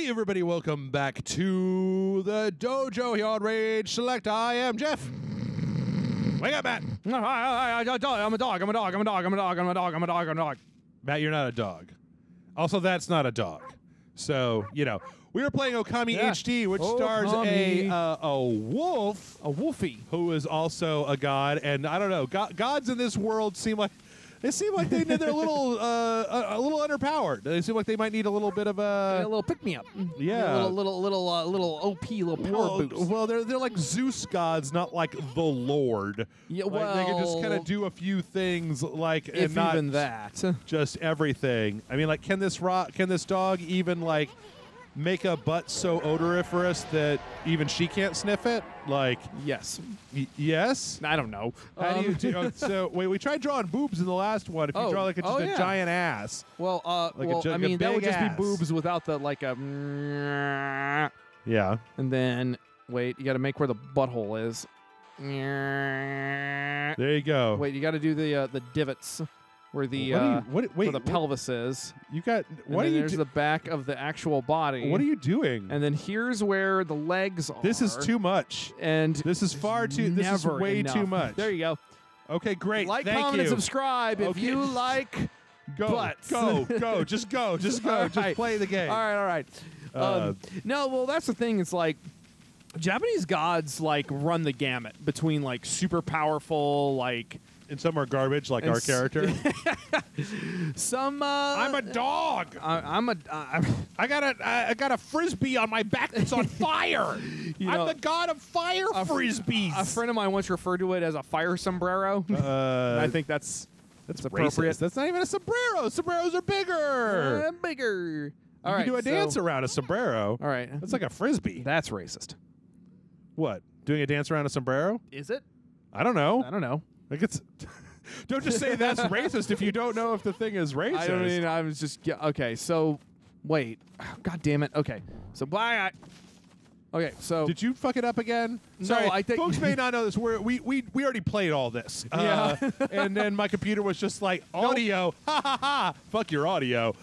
everybody, welcome back to the Dojo here on Rage Select. I am Jeff. Wake up, Matt. I'm a dog. Matt, you're not a dog. Also, that's not a dog. So, you know, we were playing Okami HD, which stars a wolf. A wolfie. Who is also a god. And I don't know, gods in this world seem like they're a little underpowered. They seem like they might need a little bit of a little pick me up. Yeah, little OP, little power boost. Well, they're like Zeus gods, not like the Lord. Yeah, like well, they can just kind of do a few things, like if and not even that, just everything. I mean, like, can this dog even like make a butt so odoriferous that even she can't sniff it? Like, yes. Yes? I don't know. How do you do? So, wait, we tried drawing boobs in the last one. If you draw like a giant ass. Well, I mean, that would just be boobs without the like a. Yeah. And then wait, you got to make where the butthole is. There you go. Wait, you got to do the divots. Where the where the pelvis is. You got what are you There's the back of the actual body. What are you doing? And then here's where the legs are. This is too much. And this is far too this is way enough. too much. There you go. Okay, great. Like, Thank comment, you. and subscribe if you like butts. Go. Just go. Just play the game. All right. No, well, that's the thing. It's like Japanese gods like run the gamut between like super powerful, like. And some are garbage, like our character. Some. I'm a dog. I got a frisbee on my back that's on fire. I'm the god of fire frisbees. A friend of mine once referred to it as a fire sombrero. I think that's appropriate. Racist. That's not even a sombrero. Sombreros are bigger. Bigger. All right. You can do a dance around a sombrero. All right. That's like a frisbee. That's racist. What? Doing a dance around a sombrero? Is it? I don't know. Like it's. Don't just say that's racist if you don't know if the thing is racist. I don't mean. I was just okay. So, wait. God damn it. Okay. So bye. Okay. So did you fuck it up again? No, Sorry, I think folks may not know this. We already played all this. Yeah. And then my computer was just like audio. Ha ha ha. Fuck your audio.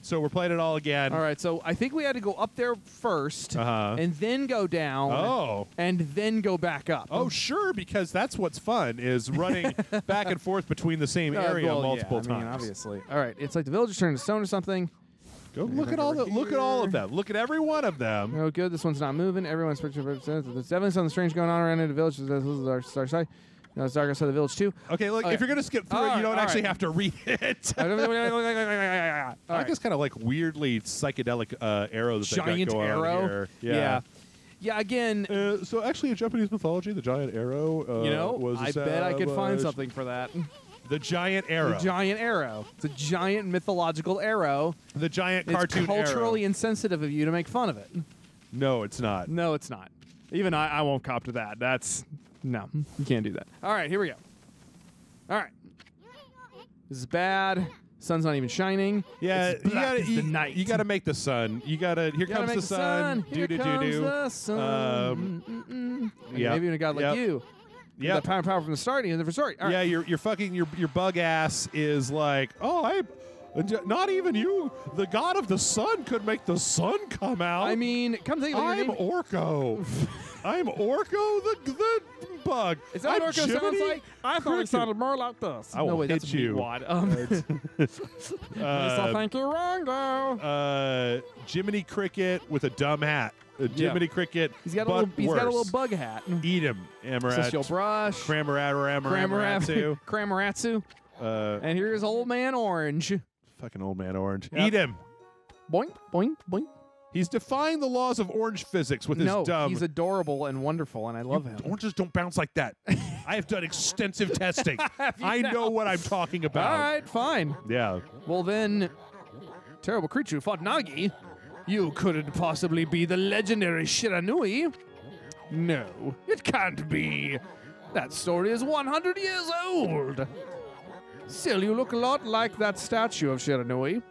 So we're playing it all again. All right. So I think we had to go up there first, and then go down. Oh. And then go back up. Oh, sure, because that's what's fun is running back and forth between the same area multiple times. Obviously. All right. It's like the villagers turn to stone or something. Go look at all of them. Look at every one of them. Oh, good. This one's not moving. Everyone's there's definitely something strange going on around in the village. This is our side. No, it's dark outside the village too. Okay, look. If you're gonna skip through it, you don't actually have to read it. I like this kind of like weirdly psychedelic arrow that they got going on here. Yeah. Again. So actually, in Japanese mythology, the giant arrow. Was I bet I could find something for that. The giant arrow. The giant arrow. It's a giant mythological arrow. The giant cartoon arrow. It's culturally insensitive of you to make fun of it. No, it's not. No, it's not. Even I won't cop to that. No, you can't do that. All right, here we go. All right. This is bad. Sun's not even shining. Yeah, it's black as the night. You gotta make the sun. Here comes the sun. Here comes the sun. Maybe even a god like you. Yeah, that power from the start. All right. Yeah, your bug ass is like, not even you. The god of the sun could make the sun come out. I mean, come think of it. I'm Orko. I'm Orko the bug. Is that what Orko sounds like? I thought it sounded more like this. I will wait, hit that's you. So thank you, Rongo. Jiminy Cricket with a dumb hat. Jiminy Cricket. He's got a little bug hat. Eat him, Amarat. Celestial brush. Cramoratsu. Cramoratsu. And here's Old Man Orange. Fucking Old Man Orange. Yep. Eat him. Boink, boink, boink. He's defying the laws of orange physics with his dumb. No, he's adorable and wonderful, and I love him. Oranges don't bounce like that. I have done extensive testing. I know what I'm talking about. All right, fine. Yeah. Well then, terrible creature who fought Nagi. You couldn't possibly be the legendary Shiranui. No, it can't be. That story is 100 years old. Still, you look a lot like that statue of Shiranui.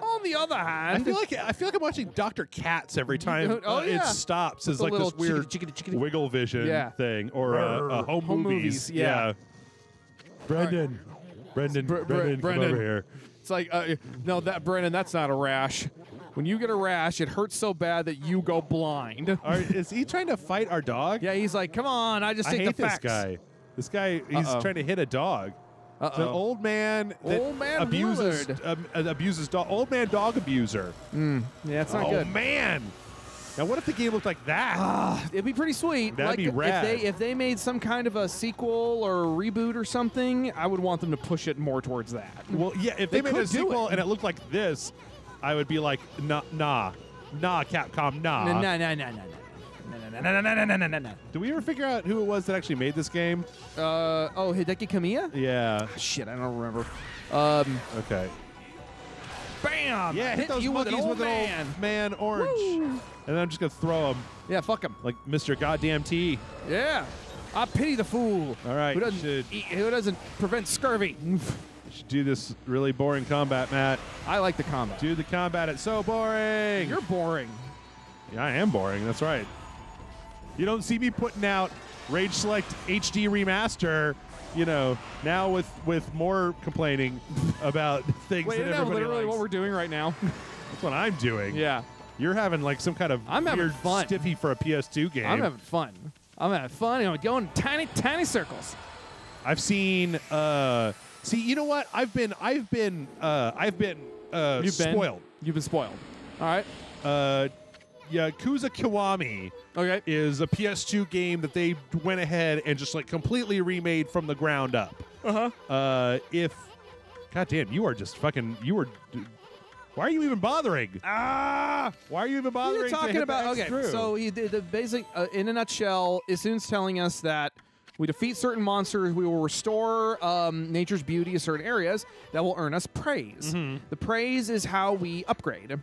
On the other hand, I feel like I'm watching Dr. Katz every time it stops. It's like this weird wiggle vision thing, or home movies. Yeah. Brendan, come over here. It's like no, Brendan, that's not a rash. When you get a rash, it hurts so bad that you go blind. Is he trying to fight our dog? Yeah, he's like, come on, I just I take hate the facts. this guy. This guy, he's trying to hit a dog. It's an old man that abuses dog. Old man dog abuser. Yeah, it's not good. Oh, man. Now, what if the game looked like that? It'd be pretty sweet. That'd be rad. If they made some kind of a sequel or a reboot or something, I would want them to push it more towards that. Well, yeah, if they made a could do sequel it. and it looked like this, I would be like, nah, Capcom, nah. No. Do we ever figure out who it was that actually made this game? Hideki Kamiya? Yeah. Shit, I don't remember. Okay. Bam! Yeah, hit those you with monkeys an old with man. an old man orange. Woo. And then I'm just going to throw him Yeah, fuck him. like Mr. Goddamn T. Yeah. I pity the fool. All right, Who doesn't prevent scurvy. Should do this really boring combat, Matt. I like the combat. Do the combat. It's so boring. You're boring. Yeah, I am boring. That's right. You don't see me putting out Rage Select HD Remaster, you know, now with more complaining about things Wait, that isn't that everybody literally likes. what we're doing right now? That's what I'm doing. Yeah. You're having like some kind of I'm having weird fun. stiffy for a PS2 game. I'm having fun. I'm going in tiny circles. I've seen see, you know what? I've been spoiled. You've been spoiled. All right. Yakuza Kiwami Okay. is a PS2 game that they went ahead and just like completely remade from the ground up. Goddamn, you are just fucking. Why are you even bothering? Why are you even bothering? You're talking about Through? So he did the basic. In a nutshell, Isun's telling us that we defeat certain monsters, we will restore nature's beauty in certain areas that will earn us praise. The praise is how we upgrade.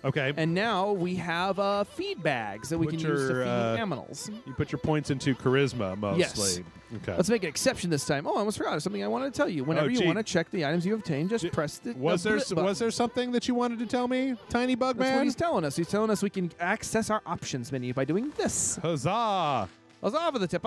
Okay. And now we have feed bags that we can use to feed animals. You put your points into charisma mostly. Yes. Okay. Let's make an exception this time. Oh, I almost forgot something I wanted to tell you. Whenever you gee. want to check the items you obtained, just press the Was the blip button. there something that you wanted to tell me, Tiny Bug That's Man? what he's telling us. He's telling us we can access our options menu by doing this. Huzzah! Huzzah for the tip.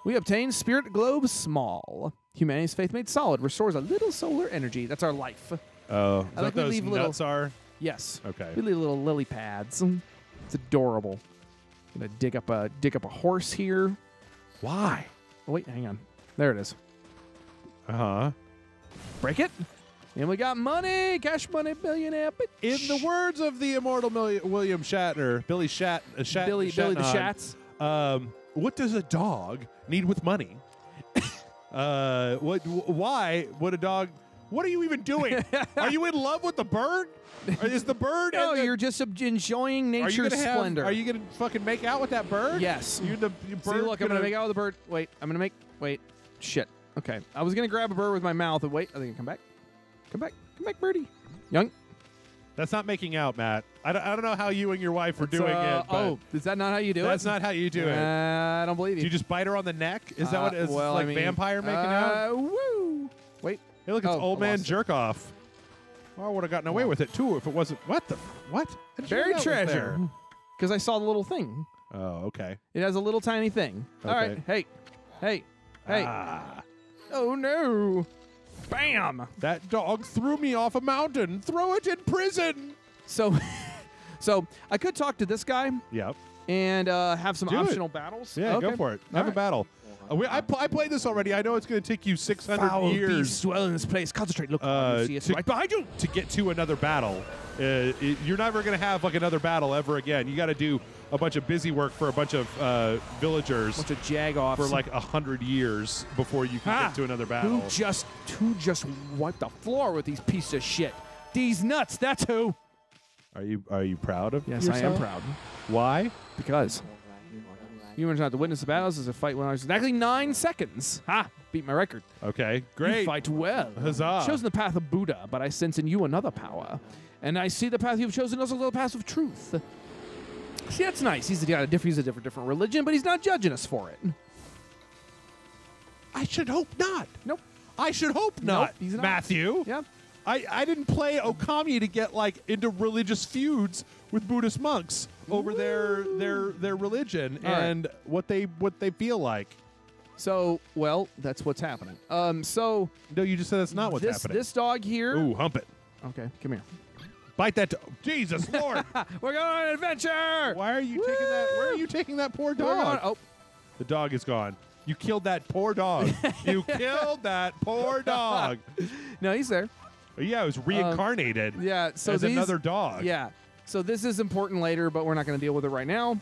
We obtain Spirit Globe Small. Humanity's faith made solid. Restores a little solar energy. That's our life. Oh, is I that like we those leave little- nuts are? Yes. Okay. We leave little lily pads. It's adorable. Gonna dig up a horse here. Why? Oh, wait, hang on. There it is. Uh-huh. Break it. And we got money. Cash money, billionaire. Bitch. In the words of the immortal William Shatner, Billy the Shats. What does a dog need with money? Why would a dog? What are you even doing? Are you in love with the bird? Or is the bird? No, you're just enjoying nature's splendor. Are you gonna fucking make out with that bird? Yes. You the See, bird. look, I'm gonna make out with the bird. Wait, wait. Shit. Okay. I was gonna grab a bird with my mouth and wait. I think I come back. Come back, birdie. Young. That's not making out, Matt. I don't know how you and your wife were doing it. But is that not how you do it? that's not how you do it. I don't believe you. Do you just bite her on the neck? Is that what? Is well, like I mean, vampire making out? Woo. Wait. Hey, look, it's Oh, old I man lost it. jerk off. Well, I would have gotten away with it too if it wasn't. What? How did you know Buried that was treasure. there? Because I saw the little thing. Oh, okay. It has a little tiny thing. All right. Okay. Hey. Ah, Oh no. Bam. that dog threw me off a mountain. Throw it in prison. So I could talk to this guy Yep. and have some Do it. optional battles. Yeah, Okay. go for it. All Have a right. battle. I played this already. I know it's going to take you 600 years dwell in this place. Concentrate. Look, you see it's to- right behind you. to get to another battle. You're never going to have like another battle ever again. You got to do a bunch of busy work for a bunch of villagers Bunch of jag-offs. for like 100 years before you can get to another battle. Who just wiped the floor with these pieces of shit? These nuts. That's who. Are you proud of Yes, yourself? I am proud. Why? Because humans not to witness the battles as a fight when I was exactly 9 seconds. Ha! Beat my record. Okay, great. You fight well. Huzzah. Chosen the path of Buddha, but I sense in you another power. And I see the path you've chosen also the path of truth. See, that's nice. He's a different religion, but he's not judging us for it. I should hope not. Nope. I should hope not, Nope, he's not. Matthew. Yeah. I didn't play Okami to get like into religious feuds with Buddhist monks over their religion All right. and what they feel like. So, well, that's what's happening. So No, you just said that's not what's happening. This dog here. Ooh, hump it. Okay, come here. Bite that. Jesus Lord! We're going on an adventure. Why are you taking that? Where are you taking that poor dog? Oh, The dog is gone. You killed that poor dog. You killed that poor dog. no, he's there. Yeah, it was reincarnated. Yeah, so as another dog. Yeah, so this is important later, but we're not going to deal with it right now.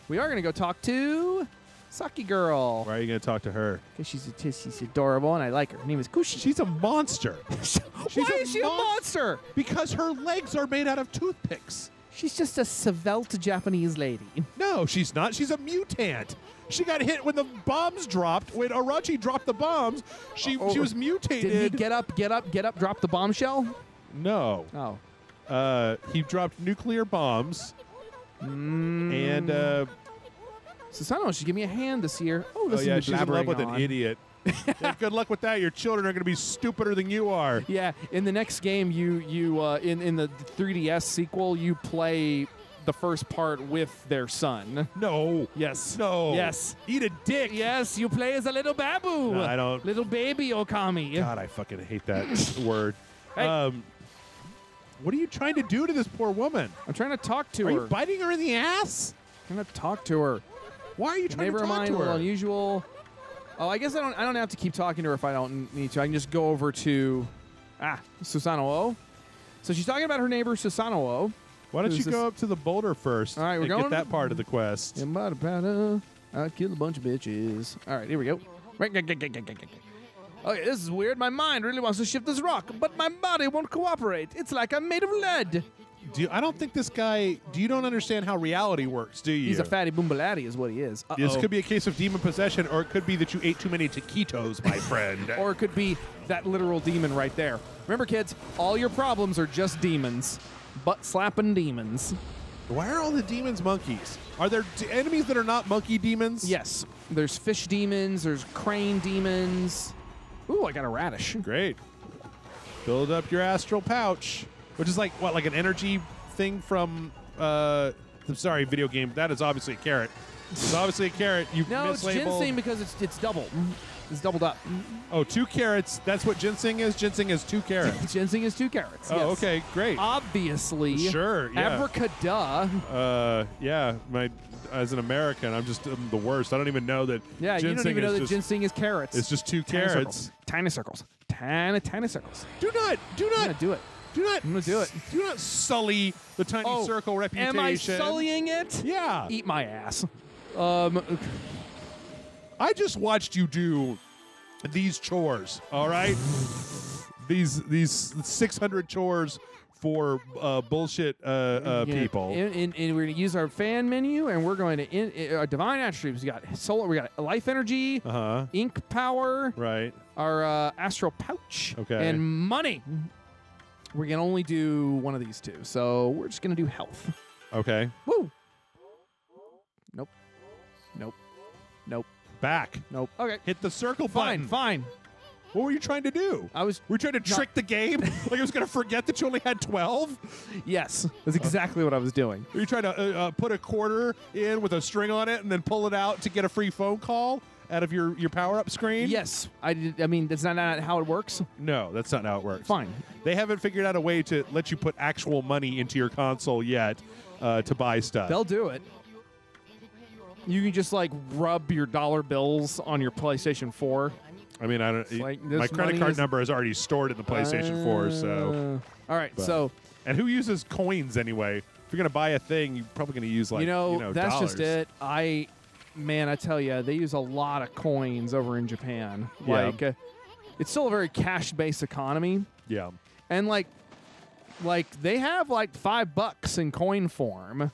We are going to go talk to Saki Girl. Why are you going to talk to her? Because she's adorable and I like her. Her name is Kushi. She's a monster. Why is she a monster? Because her legs are made out of toothpicks. She's just a svelte Japanese lady. No, she's not. She's a mutant. She got hit when the bombs dropped. When Orochi dropped the bombs, she was mutated. Did he get up, drop the bombshell? No. Oh. He dropped nuclear bombs. And Susanoo should give me a hand this year. Oh, she's in love with on. an idiot. Yeah, good luck with that. Your children are going to be stupider than you are. Yeah, in the next game, in the 3DS sequel, you play the first part with their son. No. Yes. No. Yes. Eat a dick. Yes, you play as a little babu. No, I don't. Little baby Okami. God, I fucking hate that word. Hey. What are you trying to do to this poor woman? I'm trying to talk to Are her. you biting her in the ass? I'm trying to talk to her. Why are you trying to talk to her? Unusual. Oh, I guess I don't have to keep talking to her if I don't need to. I can just go over to Susanoo. So she's talking about her neighbor Susanoo. Why don't you go up to the boulder first? All right, we're and going get that part of the quest. I killed a bunch of bitches. All right, here we go. Okay, this is weird. My mind really wants to shift this rock, but my body won't cooperate. It's like I'm made of lead. I don't think this guy. You don't understand how reality works, do you? He's a fatty boombalatti, is what he is. This could be a case of demon possession, or it could be that you ate too many taquitos, my friend. Or it could be that literal demon right there. Remember, kids, all your problems are just demons. Butt-slapping demons. Why are all the demons monkeys? Are there enemies that are not monkey demons? Yes. There's fish demons. There's crane demons. Ooh, I got a radish. Great. Build up your astral pouch. Which is like, what, like an energy thing from, I'm sorry, video game. That is obviously a carrot. It's obviously a carrot. You've No, it's mislabeled. ginseng because it's double. It's doubled up. Oh, 2 carrots. That's what ginseng is? Ginseng is 2 carrots. Ginseng is 2 carrots. Oh, yes. okay, great. Obviously. Sure, yeah. Abracada. Yeah, as an American, I'm the worst. I don't even know that Yeah, you don't even know that just, ginseng is carrots. It's just 2 carrots. Tiny circles. Tiny circles. Do not. I'm gonna do it. Do not. I'm gonna do it. Do not sully the tiny circle reputation. Am I sullying it? Yeah. Eat my ass. I just watched you do these chores. All right. these 600 chores for bullshit people. And we're going to use our fan menu, and we're going to our divine attributes. We got solar. We got life energy. Ink power. Right. Our astral pouch. Okay. And money. We can only do one of these 2, so we're just going to do health. Okay. Woo. Nope. Nope. Nope. Back. Nope. Okay. Hit the circle button. Fine. What were you trying to do? Were you trying to trick the game? Like I was going to forget that you only had 12? Yes. That's exactly what I was doing. Were you trying to put a quarter in with a string on it and then pull it out to get a free phone call out of your power-up screen? Yes. I mean, that's not how it works. No, that's not how it works. Fine. They haven't figured out a way to let you put actual money into your console yet to buy stuff. They'll do it. You can just like rub your dollar bills on your PlayStation 4. I mean, I don't. Like, my credit card number is already stored in the PlayStation 4, so. All right, so. And who uses coins anyway? If you're gonna buy a thing, you're probably gonna use like that's dollars. just it. I tell you, they use a lot of coins over in Japan. Yeah. Like, it's still a very cash-based economy. Yeah. And like they have like $5 in coin form.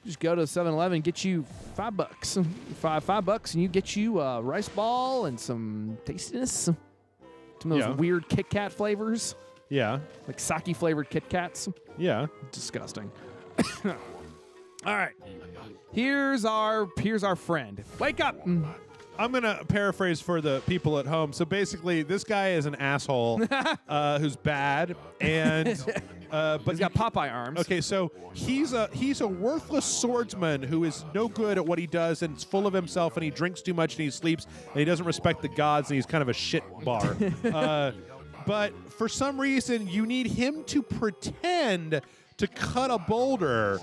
Just go to 7-Eleven, get you $5. $5, and you get you a rice ball and some tastiness. Some of those weird Kit Kat flavors. Yeah. Like sake flavored Kit Kats. Yeah. Disgusting. All right. Here's our friend. Wake up. I'm going to paraphrase for the people at home. So basically, this guy is an asshole who's bad, and but he's got Popeye arms. Okay, so he's a worthless swordsman who is no good at what he does and is full of himself, and he drinks too much and he sleeps and he doesn't respect the gods and he's kind of a shit bar. but for some reason you need him to pretend to cut a boulder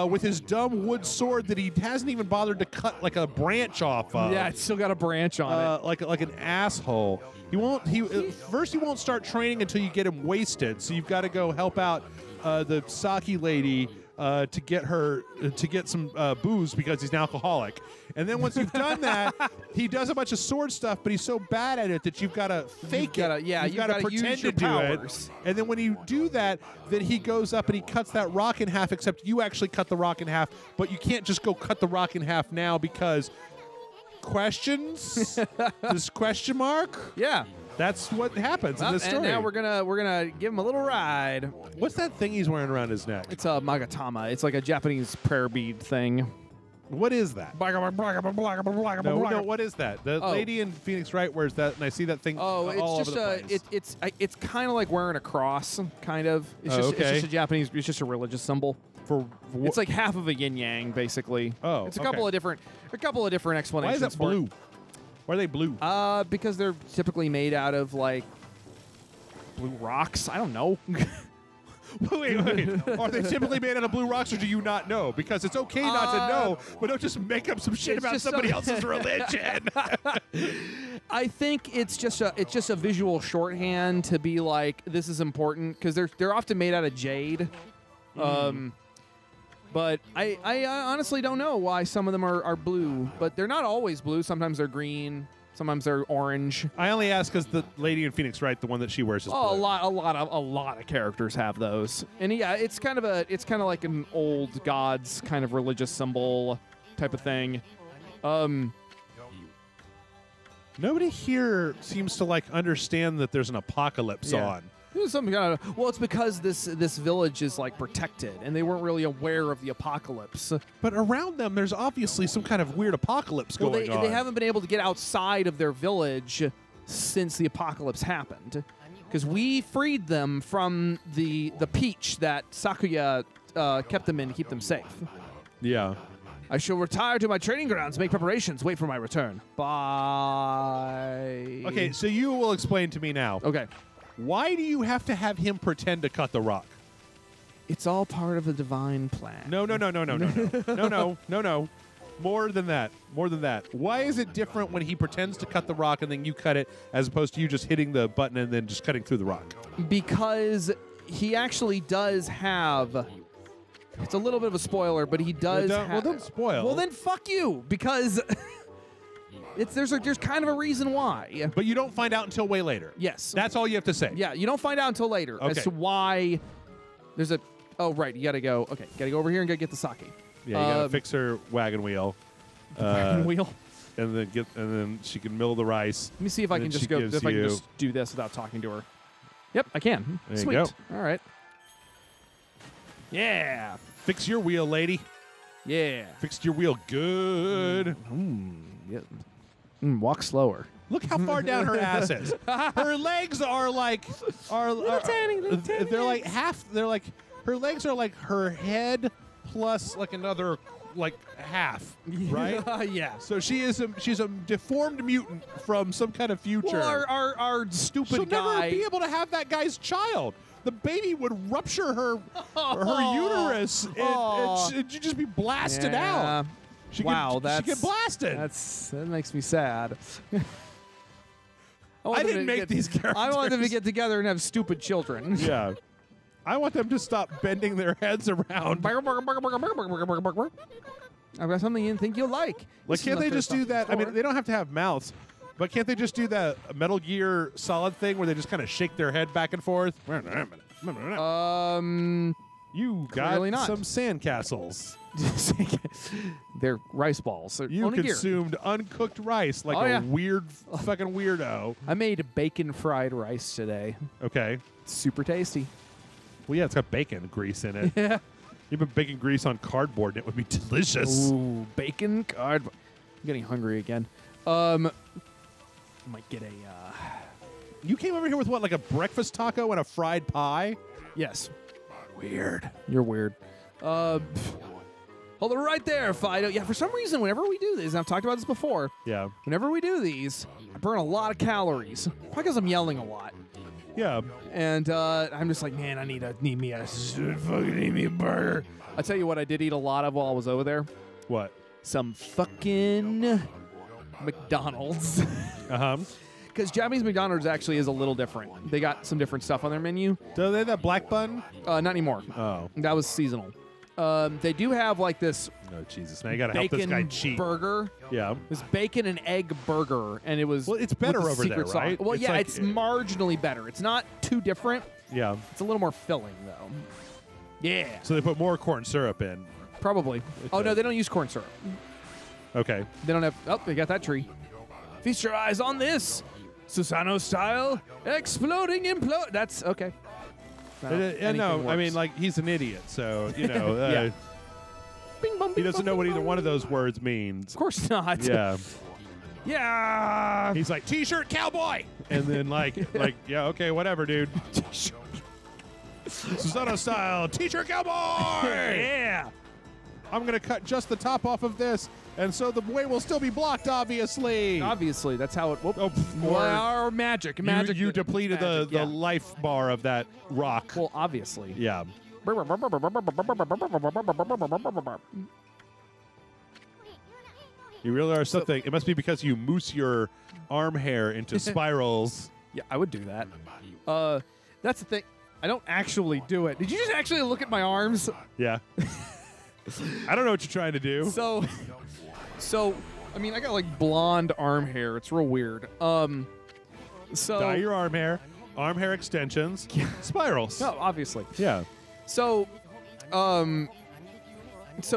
with his dumb wood sword that he hasn't even bothered to cut like a branch off of. Yeah, it's still got a branch on it. Like an asshole. He won't. First he won't start training until you get him wasted. So you've got to go help out the sake lady to get some booze because he's an alcoholic. And then once you've done that, he does a bunch of sword stuff, but he's so bad at it that you've got to fake it. Yeah, you've got to pretend to do it. And then when you do that, then he goes up and he cuts that rock in half, except you actually cut the rock in half, but you can't just go cut the rock in half now because questions? This question mark? Yeah. That's what happens in this story. And now we're gonna give him a little ride. What's that thing he's wearing around his neck? It's a magatama. It's like a Japanese prayer bead thing. What is that? No, what is that? The lady in Phoenix Wright wears that, and I see that thing all over the place. It's kind of like wearing a cross, kind of. It's just a Japanese. It's just a religious symbol. It's like half of a yin yang, basically. Oh, it's a couple of different explanations. Why is that blue? Why are they blue? Because they're typically made out of like blue rocks. I don't know. Wait. Are they typically made out of blue rocks, or do you not know? Because it's okay not to know, but don't just make up some shit about somebody else's religion. I think it's just a visual shorthand to be like, this is important, because they're often made out of jade. But I honestly don't know why some of them are blue, but they're not always blue. Sometimes they're green. Sometimes they're orange. I only ask because the lady in Phoenix Wright, the one that she wears, is blue. A lot of characters have those, and yeah, it's kind of like an old gods kind of religious symbol type of thing. Nobody here seems to like understand that there's an apocalypse on. There's some kind of, well, it's because this village is like protected, and they weren't really aware of the apocalypse. But around them, there's obviously some kind of weird apocalypse going on. They haven't been able to get outside of their village since the apocalypse happened, because we freed them from the peach that Sakuya kept them in to keep them safe. Yeah. I shall retire to my training grounds, make preparations, wait for my return. Bye. Okay, so you will explain to me now. Okay. Why do you have to have him pretend to cut the rock? It's all part of a divine plan. No. More than that. Why is it different when he pretends to cut the rock and then you cut it, as opposed to you just hitting the button and then just cutting through the rock? Because he actually does have... It's a little bit of a spoiler, but he does have... Well, don't spoil. Well, then fuck you, because... There's kind of a reason why. But you don't find out until way later. Yes. That's all you have to say. Yeah, you don't find out until later as to why there's a... Oh, right, you got to go... Okay, got to go over here and go get the sake. Yeah, you got to fix her wagon wheel. Wagon wheel? And then she can mill the rice. Let me see if I can just go... If I can just do this without talking to her. Yep, I can. There Sweet. you go. All right. Yeah. Fix your wheel, lady. Yeah. Fixed your wheel good. Yeah. Walk slower. Look how far down her ass is. Her legs are like little tiny. They're like half. They're like her legs are like her head plus like another like half, right? Yeah. So she's a deformed mutant from some kind of future. Well, our stupid She'll guy. never be able to have that guy's child. The baby would rupture her uterus, and she'd just be blasted out. She get blasted. That makes me sad. I didn't make these characters. I want them to get together and have stupid children. Yeah. I want them to stop bending their heads around. I've got something you didn't think you'll like. Like, can't they just do that? I mean, they don't have to have mouths, but can't they just do that Metal Gear Solid thing where they just kind of shake their head back and forth? You got some sandcastles. They're rice balls. You consumed uncooked rice like a weird fucking weirdo. I made bacon fried rice today. Okay. Super tasty. Well, yeah, it's got bacon grease in it. Yeah. You put bacon grease on cardboard and it would be delicious. Ooh, bacon cardboard. I'm getting hungry again. I might get a... You came over here with what, like a breakfast taco and a fried pie? Yes. Weird. You're weird. Hold it right there, Fido. Yeah, for some reason, whenever we do these, and I've talked about this before. Yeah. Whenever we do these, I burn a lot of calories. Probably because I'm yelling a lot. Yeah. And I'm just like, man, I need me a burger. I tell you what, I did eat a lot of while I was over there. What? Some fucking McDonald's. Uh-huh. Because Japanese McDonald's actually is a little different. They got some different stuff on their menu. Do they have that black bun? Not anymore. Oh. That was seasonal. They do have like this Oh, Jesus. Now you got to help this guy bacon cheat. burger. Yeah. This bacon and egg burger, and it was Well, it's better with the over there, secret sauce. right? Well, It's yeah, like- it's marginally better. It's not too different. Yeah. It's a little more filling, though. Yeah, So they put more corn syrup in. probably. Oh, no, they don't use corn syrup. Okay. They don't have... Oh, they got that tree. Feast your eyes on this. Susanoo style. Exploding implode. That's... Okay. Anything No, I works. mean, like, he's an idiot, so, you know, Yeah. Bing, bong, he bing, doesn't bong, know what bing, either bong. one of those words means. Of course not. Yeah. Yeah. He's like, T-shirt cowboy! And then, like, yeah, okay, whatever, dude. Susanoo style, T-shirt cowboy! Yeah. I'm going to cut just the top off of this, and so the way will still be blocked, obviously. Obviously, that's how it... Whoop. Oh, Well, magic. Magic. You depleted magic, the yeah. life bar of that rock. Well, obviously. Yeah. You really are something. It must be because you mousse your arm hair into spirals. Yeah, I would do that. That's the thing. I don't actually do it. Did you just actually look at my arms? Yeah. I don't know what you're trying to do. So, I mean, I got like blonde arm hair. It's real weird. So Dye your arm hair extensions, spirals. no, obviously. Yeah. So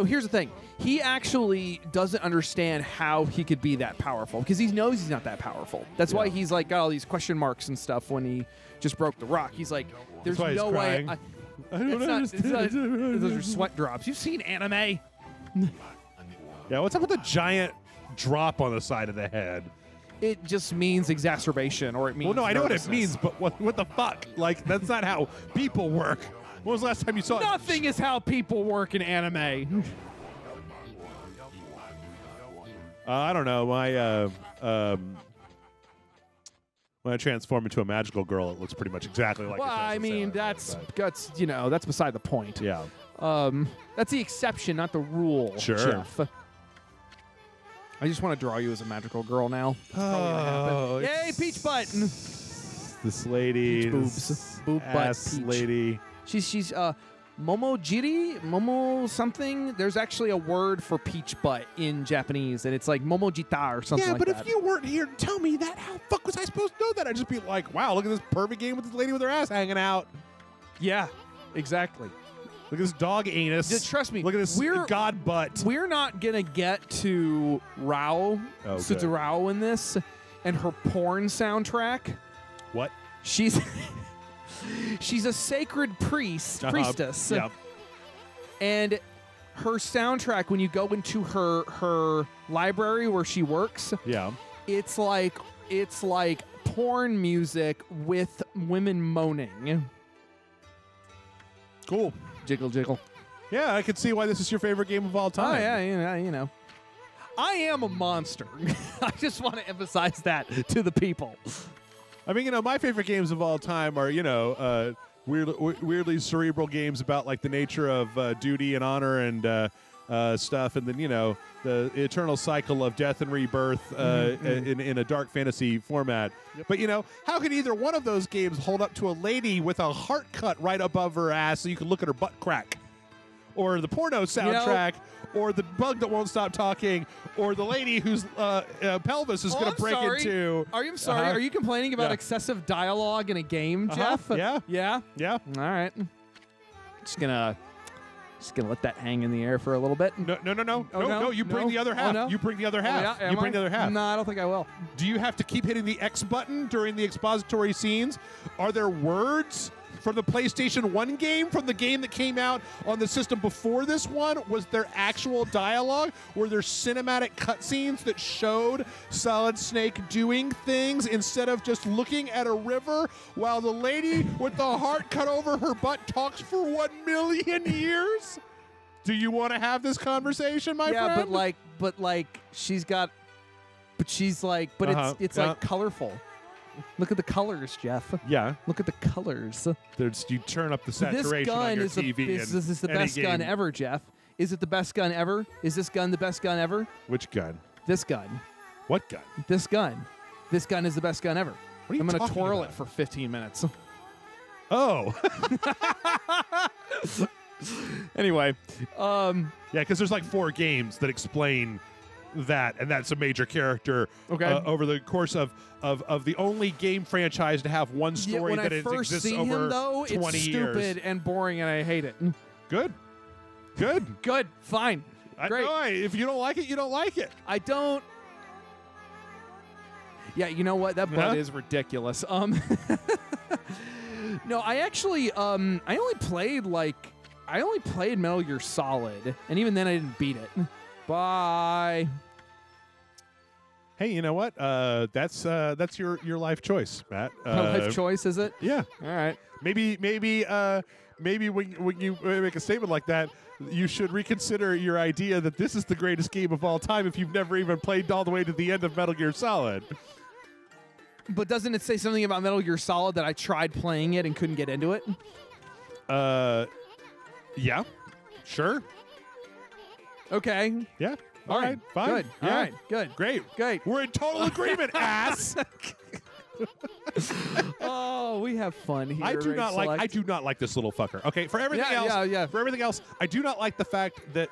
here's the thing. He actually doesn't understand how he could be that powerful because he knows he's not that powerful. That's why Yeah. he's like got all these question marks and stuff when he just broke the rock. He's like, there's That's why he's no way. crying. I It's don't not, understand. those are sweat drops. You've seen anime? Yeah, what's up with the giant drop on the side of the head? It just means exacerbation, or it means. Well, no, I know what it nervousness. means, but what the fuck? Like, that's not how people work. When was the last time you saw Nothing is how people work in anime. I don't know. When I transform into a magical girl, it looks pretty much exactly like. Well, it does I in mean, Sailor Moon, that's that's beside the point. but- yeah. That's the exception, not the rule. Sure. Jeff. I just want to draw you as a magical girl now. It's probably gonna happen. Oh, Yay, it's peach butt. This lady, Peach boobs. this Boob butt ass peach. lady. She's Momojiri, Momo something. There's actually a word for peach butt in Japanese, and it's like Momojita or something Yeah, like but that. if you weren't here to tell me that, how the fuck was I supposed to know that? I'd just be like, wow, look at this perfect game with this lady with her ass hanging out. Yeah, exactly. Look at this dog anus. Just trust me. Look at this god butt. We're not gonna get to Rao, Oh, good. Susanoo in this, and her porn soundtrack. What? She's she's a sacred priestess. Yeah. And her soundtrack, when you go into her library where she works, Yeah. it's like porn music with women moaning. Cool. Jiggle, jiggle. Yeah, I can see why this is your favorite game of all Oh time. yeah, you know. I am a monster. I just want to emphasize that to the people. I mean, my favorite games of all time are, weirdly cerebral games about like the nature of duty and honor and stuff, and then the eternal cycle of death and rebirth in a dark fantasy format. Yep. But how could either one of those games hold up to a lady with a heart cut right above her ass so you can look at her butt crack, or the porno soundtrack? Or the bug that won't stop talking, or the lady whose pelvis is going to break into. I'm sorry. Are you complaining about excessive dialogue in a game, Jeff? Yeah. Yeah. Yeah. All right. Just gonna let that hang in the air for a little bit. No. Oh, No. You bring the other half. no? You bring the other half. Oh, yeah? You Am bring I? the other half. No, I don't think I will. Do you have to keep hitting the X button during the expository scenes? Are there words from the PlayStation 1 game, from the game that came out on the system before this one? Was there actual dialogue? Were there cinematic cutscenes that showed Solid Snake doing things instead of just looking at a river while the lady with the heart cut over her butt talks for 1 million years? Do you want to have this conversation, my friend? Yeah, but she's got, but she's like, but it's like colorful. Look at the colors, Jeff. Yeah. Look at the colors. You turn up the So this saturation on gun your is TV. this is the any best gun game. ever, Jeff. Is it the best gun ever? Is this gun the best gun ever? Which gun? This gun. What gun? This gun. This gun is the best gun ever. What are you I'm going to talking twirl about? it for 15 minutes. Oh. Anyway, Yeah, because there's like 4 games that explain that, and that's a major character over the course of the only game franchise to have one story when that I first exists see over him, though, 20 it's years. stupid and boring, and I hate it. Good. Good. Good. Fine. Great. If you don't like it, you don't like it. I don't. Yeah, you know what? That butt is ridiculous. No, I actually I only played Metal Gear Solid, and even then I didn't beat it. Bye. Hey, you know what? That's your life choice, Matt. My life choice, is it? Yeah. All right. Maybe when you make a statement like that, you should reconsider your idea that this is the greatest game of all time if you've never even played all the way to the end of Metal Gear Solid. But doesn't it say something about Metal Gear Solid that I tried playing it and couldn't get into it? Yeah. Sure. Okay. Yeah. All right. Fine. Good. Yeah. All right. Good. Great. Great. We're in total agreement, ass. Oh, we have fun here. I do Rage Select. not like this little fucker. Okay, for everything else, for everything else, I do not like the fact that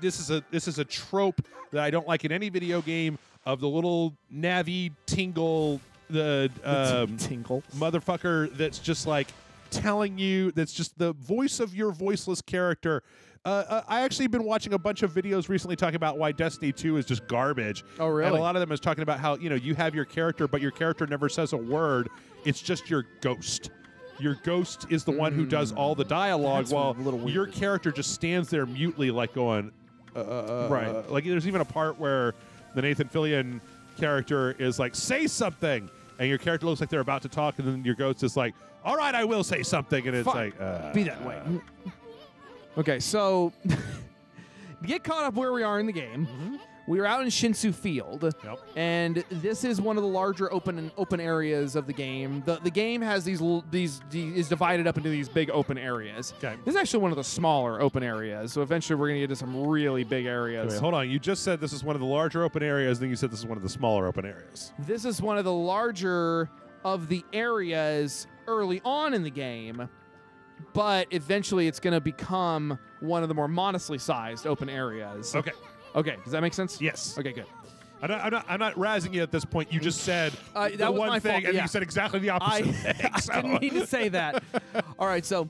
this is a trope that I don't like in any video game of the little Navi tingle tingle motherfucker that's just like telling you, that's just the voice of your voiceless character. I actually been watching a bunch of videos recently talking about why Destiny 2 is just garbage. Oh, really? And a lot of them is talking about how, you have your character, but your character never says a word. It's just your ghost. Your ghost is the one who does all the dialogue, That's while a little weird. your character just stands there mutely, like going, Right. Like there's even a part where the Nathan Fillion character is like, say something, and your character looks like they're about to talk, and then your ghost is like, all right, I will say something, and it's Fine. like, Be that way. Okay, so to get caught up where we are in the game, we are out in Shinsu Field, and this is one of the larger open areas of the game. The game has is divided up into these big open areas. Okay. This is actually one of the smaller open areas, so eventually we're going to get to some really big areas. Wait, hold on. You just said this is one of the larger open areas, then you said this is one of the smaller open areas. This is one of the larger of the areas early on in the game, but eventually it's going to become one of the more modestly sized open areas. Okay. Okay, does that make sense? Yes. Okay, good. I'm not razzing you at this point. You just said That the was one my thing, fault, and yeah. you said exactly the opposite thing. So. I didn't mean to say that. All right, so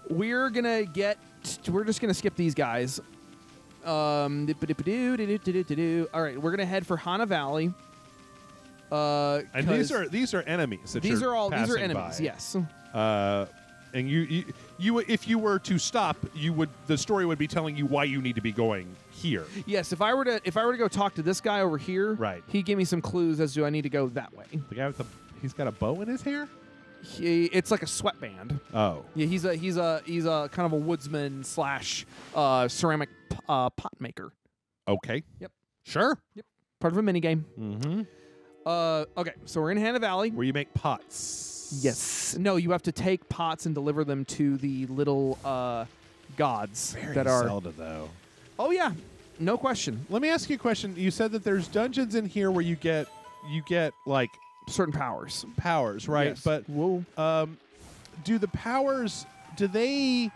we're just gonna skip these guys. All right, we're gonna head for Hana Valley. And these are enemies. That these you're are passing enemies. by. Yes. And you if you were to stop, the story would be telling you why you need to be going here. Yes. If I were to go talk to this guy over here, Right. He'd give me some clues as to I need to go that way. The guy with he's got a bow in his hair. It's like a sweatband. Oh. Yeah, he's a kind of a woodsman / ceramic pot maker. Okay. Yep. Sure. Yep. Part of a mini game. Mm-hmm. Okay, so we're in Hana Valley. Where you make pots. Yes. No, you have to take pots and deliver them to the little gods Very that are. Zelda, though. Oh yeah, no question. Let me ask you a question. You said that there's dungeons in here where you get like Certain powers. powers, right? Yes. But Whoa. do the powers, do they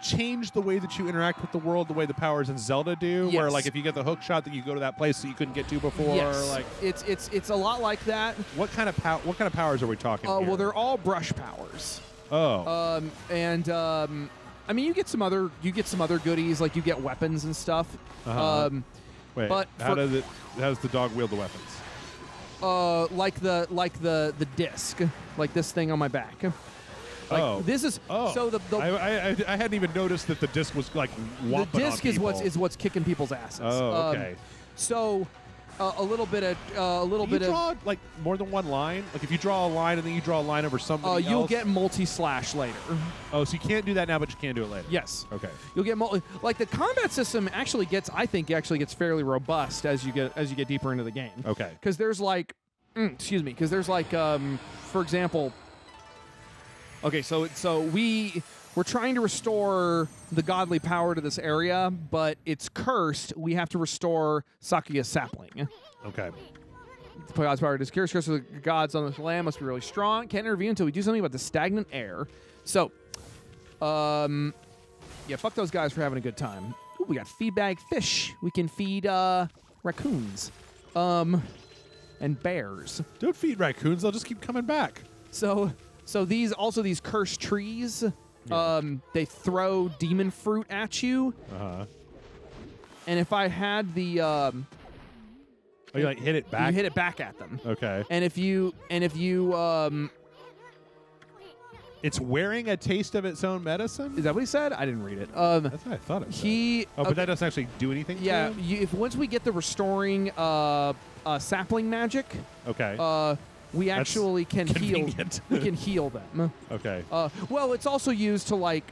change the way that you interact with the world the way the powers in Zelda do? Yes. Where like if you get the hook shot, that you go to that place that you couldn't get to before? Yes. Or like It's a lot like that. what kind of powers are we talking here? Well, they're all brush powers. Oh. I mean, you get some other goodies, like you get weapons and stuff. Uh-huh. Wait, but how does the dog wield the weapons? Like the disc, like this thing on my back. Like this is so the I hadn't even noticed that the disc was like the whomping disc on people. is what's kicking people's asses. Oh, okay. So a little bit of Do you draw like more than one line? Like if you draw a line and then you draw a line over somebody you'll else? get multi-slash later. Oh, so you can't do that now, but you can do it later. Yes. Okay. You'll get like the combat system actually gets fairly robust as you get deeper into the game. Okay. Because there's like excuse me, because there's like, for example, okay, so we're trying to restore the godly power to this area, but it's cursed. We have to restore Sakuya's sapling. Okay. God's power is cursed. Curse of the gods on the land must be really strong. Can't intervene until we do something about the stagnant air. So, yeah, fuck those guys for having a good time. Ooh, we got feed bag fish. We can feed raccoons, and bears. Don't feed raccoons; they'll just keep coming back. So these cursed trees. They throw demon fruit at you. And if I had the oh, you like hit it back? You hit it back at them. Okay. And if you it's wearing a taste of its own medicine? is that what he said? I didn't read it. That's what I thought it said. Oh, but that doesn't actually do anything to him? If once we get the restoring sapling magic, okay. we actually can heal. We can heal them. Okay. Well, it's also used to like.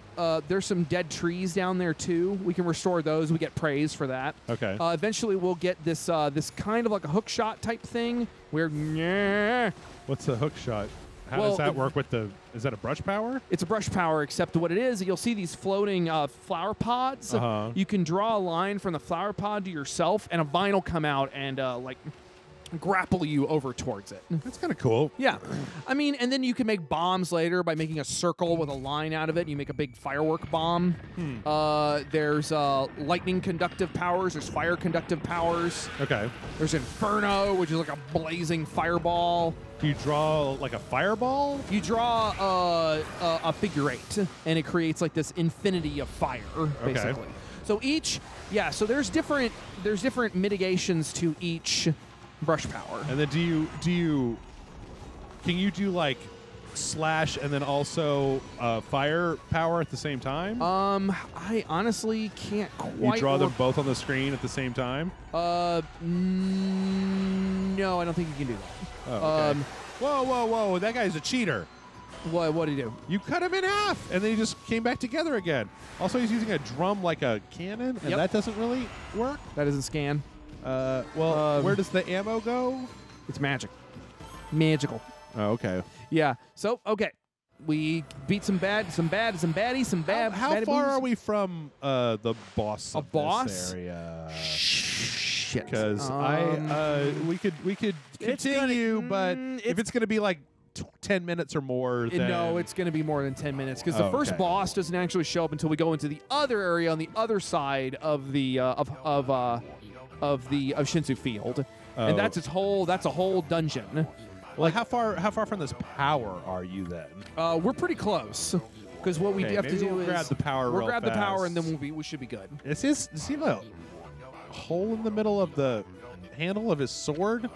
There's some dead trees down there too. We can restore those. We get praise for that. Okay. Eventually, we'll get this this kind of like a hook shot type thing where. What's the hook shot? How does that work with the? Is that a brush power? It's a brush power, except what it is, you'll see these floating flower pods. You can draw a line from the flower pod to yourself, and a vine will come out and like. Grapple you over towards it. That's kind of cool. Yeah. I mean, and then you can make bombs later by making a circle with a line out of it. And you make a big firework bomb. There's lightning conductive powers. There's fire conductive powers. Okay. There's Inferno, which is like a blazing fireball. Do you draw like a fireball? You draw a figure eight, and it creates like this infinity of fire, basically. Okay. So so there's different mitigations to each brush power. And then can you do like slash and then also fire power at the same time? I honestly can't quite. You draw them both on the screen at the same time? No, I don't think you can do that. Oh, okay. Whoa, that guy's a cheater. What did he do? You cut him in half, and then he just came back together again. Also, he's using a drum like a cannon, and that doesn't really work. That doesn't scan. Where does the ammo go? It's magic. Magical. Oh, okay. Yeah. So, okay. We beat some baddies. How far are we from the boss of this area? Shit. Because we could continue, but if it's going to be like 10 minutes or more, then... No, it's going to be more than 10 minutes because the first boss doesn't actually show up until we go into the other area on the other side of the of Shinsu Field, and that's a whole dungeon. Like how far from this power are you then? We're pretty close, because what we have to do is grab the power. We'll grab the power, and then we should be good. Does he have a hole in the middle of the handle of his sword?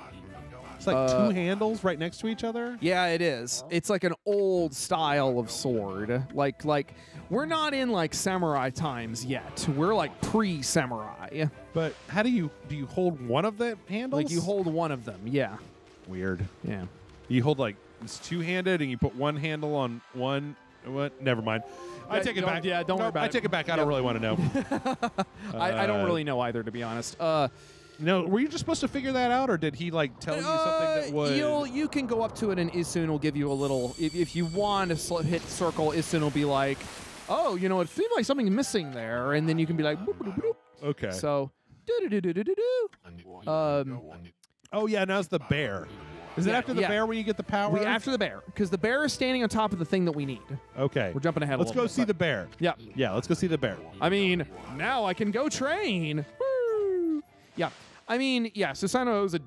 It's like two handles right next to each other. Yeah, it is. It's like an old style of sword. Like we're not in like samurai times yet. We're like pre-samurai. But how do you hold one of the handles? Like you hold one of them. Yeah. Weird. Yeah. You hold like it's two-handed, and you put one handle on one. What? Never mind. I take it back. Yeah, don't worry about it. I take it back. I don't really want to know. I don't really know either, to be honest. No, were you just supposed to figure that out, or did he like tell you something that would? You can go up to it, and Isun will give you a little. If you want to hit circle, Isun will be like, "Oh, it seems like something's missing there," and then you can be like, boop, boop, boop. Okay. So, oh yeah, now it's the bear. Is it after the bear when you get the power? After the bear, because the bear is standing on top of the thing that we need. Okay. We're jumping ahead. Let's go see the bear. Yeah. Yeah, let's go see the bear. I mean, now I can go train. Woo! Yeah. I mean, yeah, Susanoo's a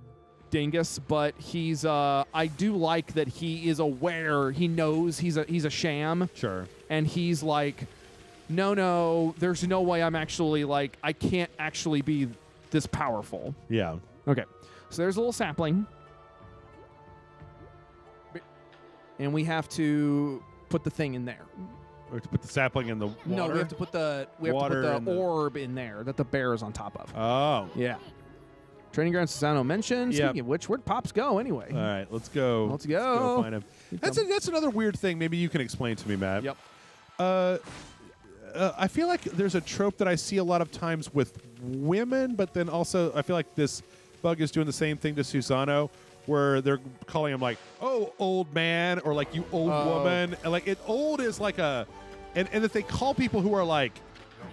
dingus, but he's I do like that he is aware. He knows he's a sham. Sure. And he's like, no, there's no way I'm actually like I can't actually be this powerful. Yeah. Okay. So there's a little sapling. And we have to put the thing in there. We have to put the sapling in the water? No, we have to put the orb in there that the bear is on top of. Oh. Yeah. Training ground Susanoo mentioned. Yep. Speaking of which, where'd Pops go anyway? All right, let's go. Let's go. Find him. That's another weird thing. Maybe you can explain to me, Matt. Yep. I feel like there's a trope that I see a lot of times with women, but then also I feel like this bug is doing the same thing to Susanoo, where they're calling him like, "Oh, old man," or like, "You old woman," and like old is like a, and if they call people who are like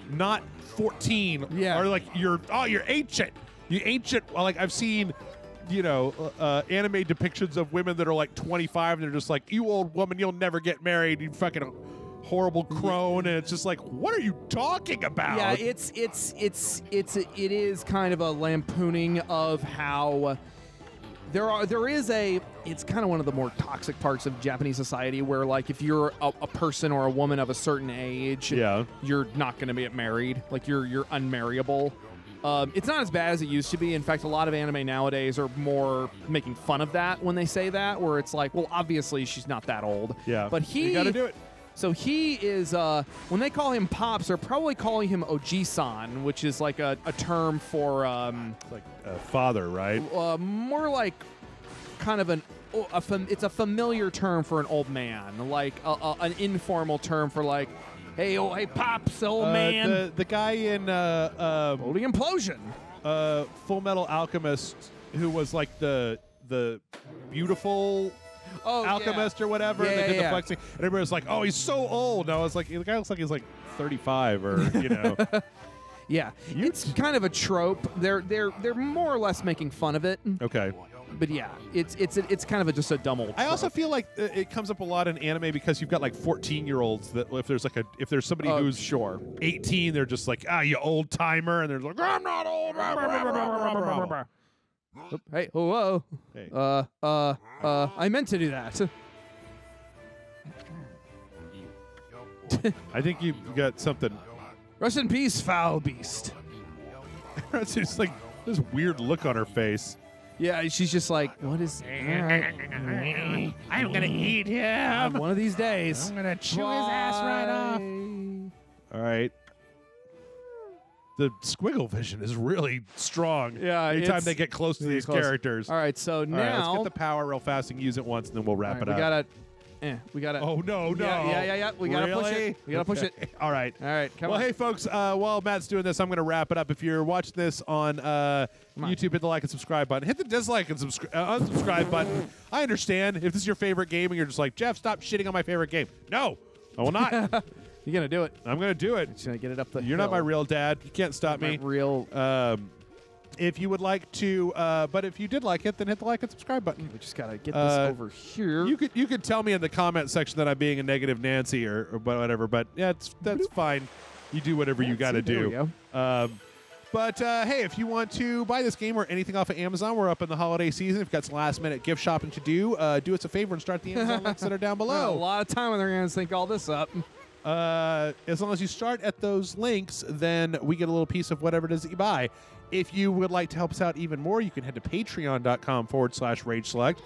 not 14, or like you're ancient, you ancient. Like I've seen, anime depictions of women that are like 25 and they're just like, "You old woman, you'll never get married, you fucking horrible crone," and it's just like, what are you talking about? Yeah, it is kind of a lampooning of how it's kind of one of the more toxic parts of Japanese society where, like, if you're a person or a woman of a certain age, you're not going to get married. Like, you're unmarriable. It's not as bad as it used to be. In fact, a lot of anime nowadays are more making fun of that when they say that, where it's like, well, obviously she's not that old. Yeah, but you got to do it. So he is, when they call him Pops, they're probably calling him Oji-san, which is like a term for... like a father, right? More like kind of it's a familiar term for an old man, like an informal term for like, hey Pops, old man. The guy in... Holy Implosion. Full Metal Alchemist, who was like the beautiful... alchemist or whatever, and they did the flexing, and everybody was like, "Oh, he's so old." And I was like, the guy looks like he's like 35, or Yeah, it's kind of a trope. They're more or less making fun of it. Okay, but yeah, it's kind of just a dumb old trope. I also feel like it comes up a lot in anime because you've got like 14-year-olds that if there's somebody who's 18, they're just like, you old timer, and they're like, "I'm not old." Hey, whoa. Hey. I meant to do that. I think you got something. Rest in peace, foul beast. It's just like this weird look on her face. Yeah, she's just like, what is... I'm gonna eat him. One of these days. I'm gonna chew his ass right off. All right. The squiggle vision is really strong. Yeah, anytime they get close to these characters. All right, so now let's get the power real fast and use it once, and then we'll wrap it up. We gotta. Oh no! Yeah. We gotta push it. We gotta push it. All right. Come on. Well, hey folks, while Matt's doing this, I'm gonna wrap it up. If you're watching this on YouTube, hit the like and subscribe button. Hit the dislike and unsubscribe button. I understand if this is your favorite game and you're just like, Jeff, stop shitting on my favorite game. No, I will not. You're gonna do it. I'm gonna do it. Just gonna get it up the You're hill. not my real dad. You can't stop me. Real. If you would like to, but if you did like it, then hit the like and subscribe button. We just gotta get this over here. You could tell me in the comment section that I'm being a negative Nancy or whatever. But yeah, that's fine. You do whatever you got to do. There we go. But hey, if you want to buy this game or anything off of Amazon, we're up in the holiday season. If you've got some last-minute gift shopping to do us a favor and start the Amazon links that are down below. A lot of time when they're gonna think all this up. As long as you start at those links, then we get a little piece of whatever it is that you buy. If you would like to help us out even more, you can head to patreon.com/RageSelect.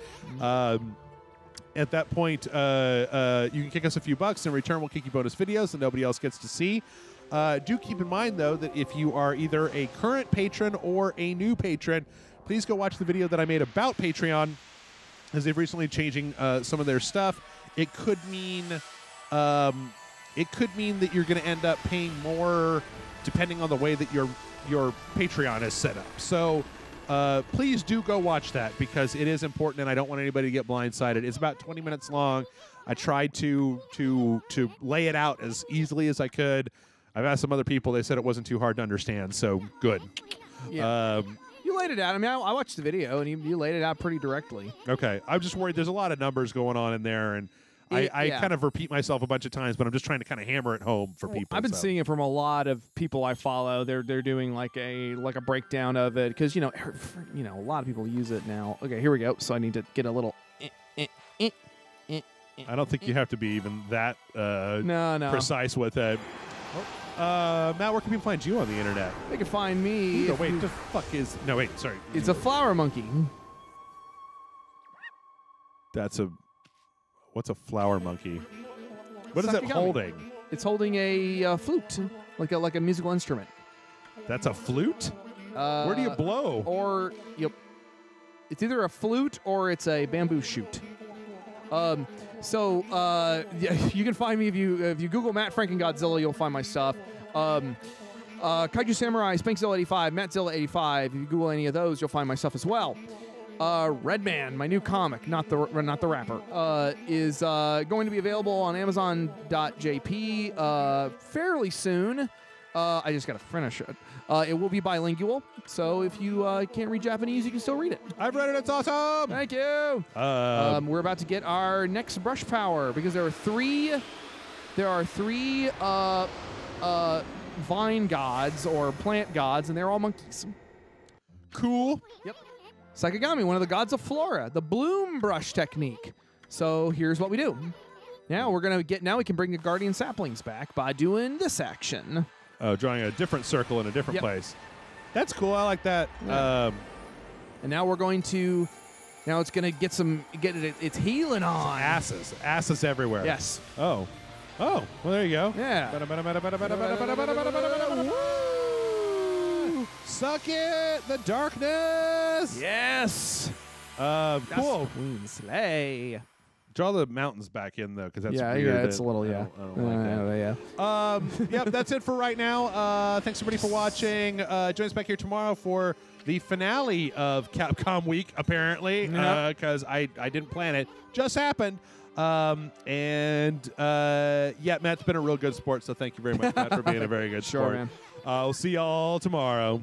At that point, you can kick us a few bucks. In return, we'll kick you bonus videos that nobody else gets to see. Do keep in mind, though, that if you are either a current patron or a new patron, please go watch the video that I made about Patreon, as they've recently changing some of their stuff. It could mean that you're going to end up paying more depending on the way that your Patreon is set up. So please do go watch that because it is important, and I don't want anybody to get blindsided. It's about 20 minutes long. I tried to lay it out as easily as I could. I've asked some other people. They said it wasn't too hard to understand, so good. Yeah. You laid it out. I mean, I watched the video, and you laid it out pretty directly. Okay. I'm just worried. There's a lot of numbers going on in there, and I kind of repeat myself a bunch of times, but I'm just trying to kind of hammer it home for people. I've been seeing it from a lot of people I follow. They're doing like a breakdown of it because a lot of people use it now. Okay, here we go. So I need to get a little. I don't think you have to be even that no precise with it. Matt, where can people find you on the internet? They can find me. Wait, the fuck is? No, wait, sorry. It's a flower monkey. What's a flower monkey? What is it holding? It's holding a flute, like a musical instrument. That's a flute? Where do you blow? Or it's either a flute or it's a bamboo shoot. You can find me if you Google Matt Franken Godzilla, you'll find my stuff. Kaiju Samurai, Spankzilla 85, Mattzilla 85. If you Google any of those, you'll find my stuff as well. Redman, my new comic, not the rapper, is going to be available on Amazon.jp fairly soon. I just got to finish it. It will be bilingual, so if you can't read Japanese, you can still read it. I've read it. It's awesome. Thank you. We're about to get our next brush power because there are three vine gods or plant gods, and they're all monkeys. Cool. Yep. Sakigami, one of the gods of flora, the bloom brush technique. So here's what we do. Now we can bring the guardian saplings back by doing this action. Oh, drawing a different circle in a different place. That's cool. I like that. Yeah. And now we're going to. Now it's going to it's healing on. Asses everywhere. Yes. Oh. Well, there you go. Yeah. Suck it, the darkness. Yes. Cool. Queen Slay. Draw the mountains back in though, because that's weird. Yeah, it's a little I don't like that. Yep, that's it for right now. Thanks everybody for watching. Join us back here tomorrow for the finale of Capcom Week, apparently, because I didn't plan it. Just happened. Matt's been a real good sport, so thank you very much, Matt, for being a very good sport. Man. We'll see y'all tomorrow.